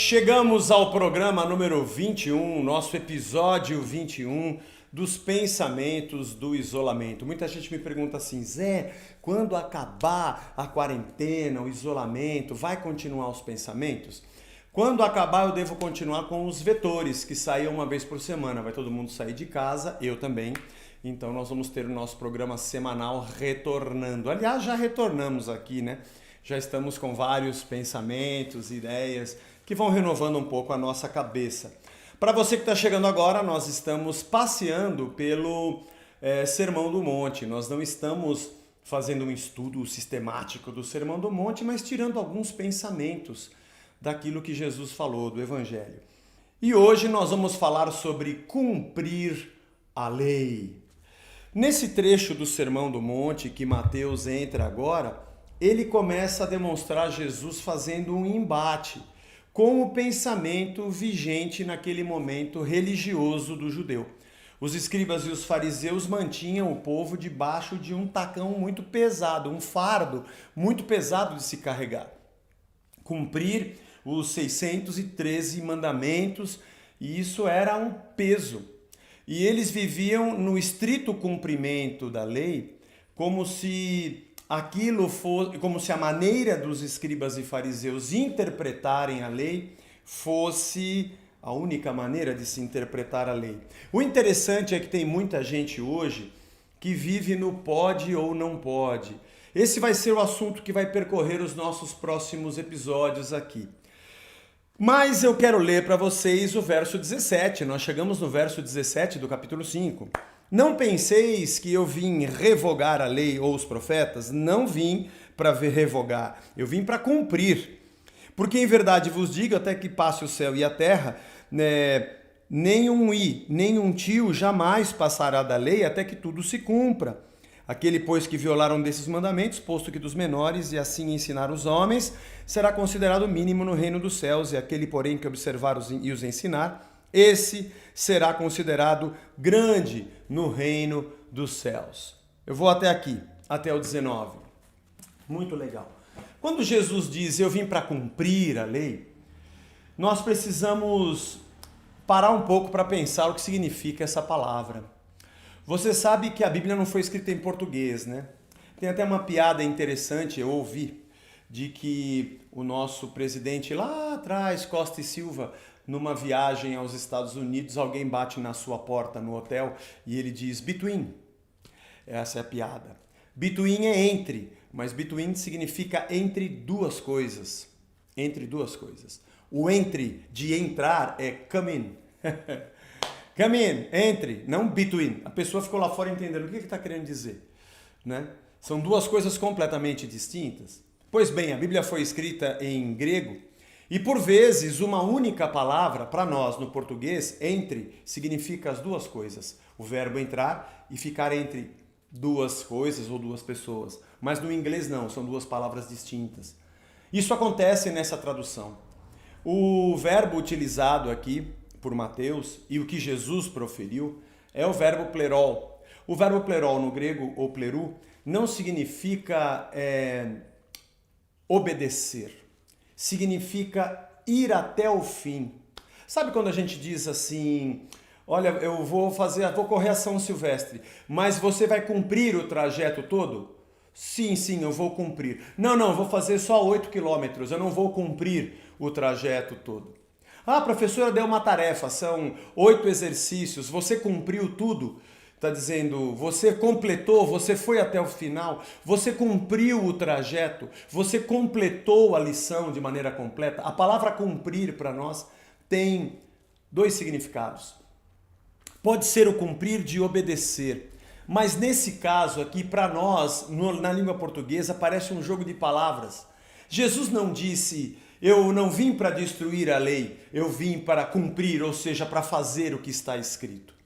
Chegamos ao programa número 21, nosso episódio 21 dos pensamentos do isolamento. Muita gente me pergunta assim, Zé, quando acabar a quarentena, o isolamento, vai continuar os pensamentos? Quando acabar eu devo continuar com os vetores, que saem uma vez por semana. Vai todo mundo sair de casa, eu também. Então nós vamos ter o nosso programa semanal retornando. Aliás, já retornamos aqui, né? Já estamos com vários pensamentos, ideias que vão renovando um pouco a nossa cabeça. Para você que está chegando agora, nós estamos passeando pelo Sermão do Monte. Nós não estamos fazendo um estudo sistemático do Sermão do Monte, mas tirando alguns pensamentos daquilo que Jesus falou, do Evangelho. E hoje nós vamos falar sobre cumprir a lei. Nesse trecho do Sermão do Monte que Mateus entra agora, ele começa a demonstrar Jesus fazendo um embate com o pensamento vigente naquele momento religioso do judeu. Os escribas e os fariseus mantinham o povo debaixo de um tacão muito pesado, um fardo muito pesado de se carregar. Cumprir os 613 mandamentos, e isso era um peso. E eles viviam no estrito cumprimento da lei, como se a maneira dos escribas e fariseus interpretarem a lei fosse a única maneira de se interpretar a lei. O interessante é que tem muita gente hoje que vive no pode ou não pode. Esse vai ser o assunto que vai percorrer os nossos próximos episódios aqui. Mas eu quero ler para vocês o verso 17. Nós chegamos no verso 17 do capítulo 5. Não penseis que eu vim revogar a lei ou os profetas, não vim para revogar, eu vim para cumprir. Porque em verdade vos digo, até que passe o céu e a terra, nem um tio jamais passará da lei até que tudo se cumpra. Aquele, pois, que violaram desses mandamentos, posto que dos menores, e assim ensinar os homens, será considerado mínimo no reino dos céus, e aquele, porém, que observar e os ensinar, esse será considerado grande no reino dos céus. Eu vou até aqui, até o 19. Muito legal. Quando Jesus diz, eu vim para cumprir a lei, nós precisamos parar um pouco para pensar o que significa essa palavra. Você sabe que a Bíblia não foi escrita em português, né? Tem até uma piada interessante, eu ouvi, de que o nosso presidente lá atrás, Costa e Silva, numa viagem aos Estados Unidos, alguém bate na sua porta no hotel e ele diz between. Essa é a piada. Between é entre, mas between significa entre duas coisas. Entre duas coisas. O entre de entrar é come in. Come in, entre, não between. A pessoa ficou lá fora entendendo o que está querendo dizer, né? São duas coisas completamente distintas. Pois bem, a Bíblia foi escrita em grego e por vezes uma única palavra, para nós no português, entre, significa as duas coisas. O verbo entrar e ficar entre duas coisas ou duas pessoas. Mas no inglês não, são duas palavras distintas. Isso acontece nessa tradução. O verbo utilizado aqui por Mateus e o que Jesus proferiu é o verbo plerol. O verbo plerol no grego, ou pleru, não significa obedecer. Significa ir até o fim. Sabe quando a gente diz assim, olha, eu vou correr a São Silvestre, mas você vai cumprir o trajeto todo? Sim, eu vou cumprir. Não, eu vou fazer só 8 quilômetros, eu não vou cumprir o trajeto todo. Ah, a professora deu uma tarefa, são 8 exercícios, você cumpriu tudo? Está dizendo, você completou, você foi até o final, você cumpriu o trajeto, você completou a lição de maneira completa. A palavra cumprir para nós tem dois significados. Pode ser o cumprir de obedecer, mas nesse caso aqui, para nós, na língua portuguesa, parece um jogo de palavras. Jesus não disse, eu não vim para destruir a lei, eu vim para cumprir, ou seja, para fazer o que está escrito.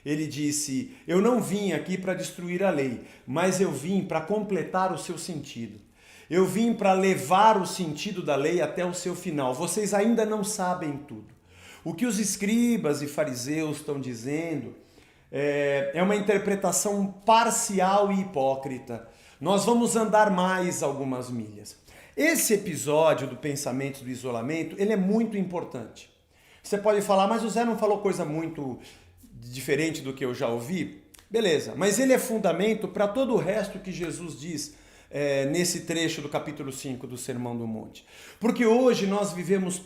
Ele disse, eu não vim aqui para destruir a lei, mas eu vim para completar o seu sentido. Eu vim para levar o sentido da lei até o seu final. Vocês ainda não sabem tudo. O que os escribas e fariseus estão dizendo é uma interpretação parcial e hipócrita. Nós vamos andar mais algumas milhas. Esse episódio do pensamento do isolamento, ele é muito importante. Você pode falar, mas o Zé não falou coisa muito diferente do que eu já ouvi? Beleza, mas ele é fundamento para todo o resto que Jesus diz nesse trecho do capítulo 5 do Sermão do Monte. Porque hoje nós vivemos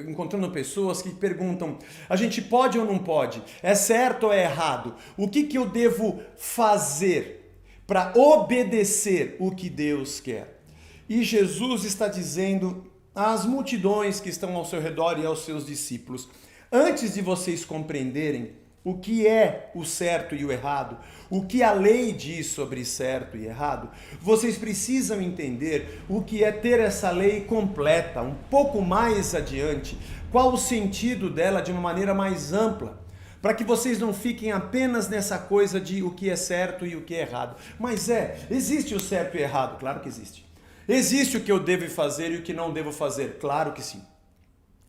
encontrando pessoas que perguntam, a gente pode ou não pode? É certo ou é errado? O que eu devo fazer para obedecer o que Deus quer? E Jesus está dizendo às multidões que estão ao seu redor e aos seus discípulos, antes de vocês compreenderem o que é o certo e o errado, o que a lei diz sobre certo e errado, vocês precisam entender o que é ter essa lei completa, um pouco mais adiante, qual o sentido dela de uma maneira mais ampla, para que vocês não fiquem apenas nessa coisa de o que é certo e o que é errado. Mas existe o certo e o errado? Claro que existe. Existe o que eu devo fazer e o que não devo fazer? Claro que sim.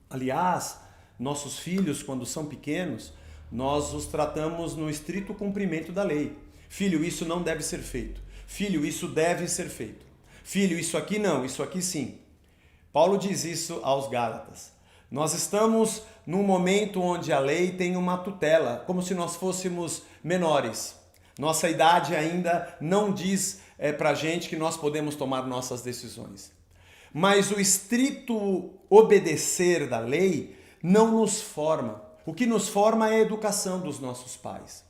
Aliás, nossos filhos, quando são pequenos, nós os tratamos no estrito cumprimento da lei. Filho, isso não deve ser feito. Filho, isso deve ser feito. Filho, isso aqui não, isso aqui sim. Paulo diz isso aos Gálatas. Nós estamos num momento onde a lei tem uma tutela, como se nós fôssemos menores. Nossa idade ainda não diz pra gente que nós podemos tomar nossas decisões. Mas o estrito obedecer da lei não nos forma. O que nos forma é a educação dos nossos pais.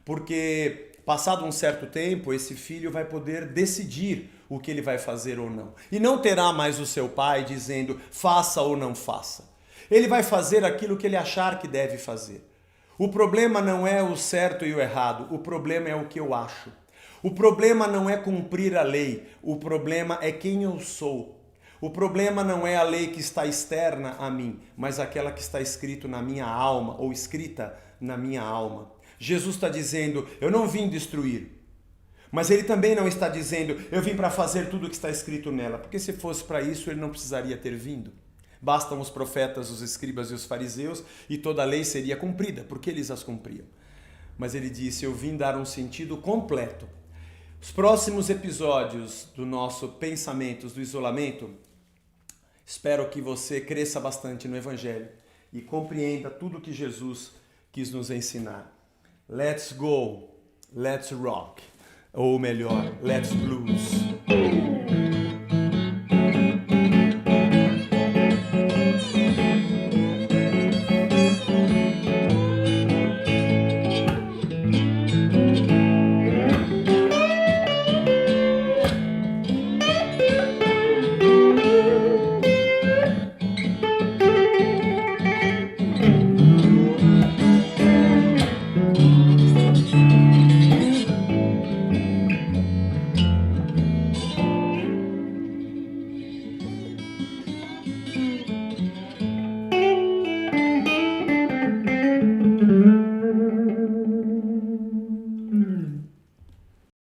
Porque, passado um certo tempo, esse filho vai poder decidir o que ele vai fazer ou não. E não terá mais o seu pai dizendo, faça ou não faça. Ele vai fazer aquilo que ele achar que deve fazer. O problema não é o certo e o errado, o problema é o que eu acho. O problema não é cumprir a lei, o problema é quem eu sou. O problema não é a lei que está externa a mim, mas aquela que está escrito na minha alma, ou escrita na minha alma. Jesus está dizendo, eu não vim destruir. Mas ele também não está dizendo, eu vim para fazer tudo o que está escrito nela. Porque se fosse para isso, ele não precisaria ter vindo. Bastam os profetas, os escribas e os fariseus, e toda a lei seria cumprida, porque eles as cumpriam. Mas ele disse, eu vim dar um sentido completo. Os próximos episódios do nosso Pensamentos do Isolamento, espero que você cresça bastante no Evangelho e compreenda tudo que Jesus quis nos ensinar. Let's go, let's rock. Ou melhor, let's blues.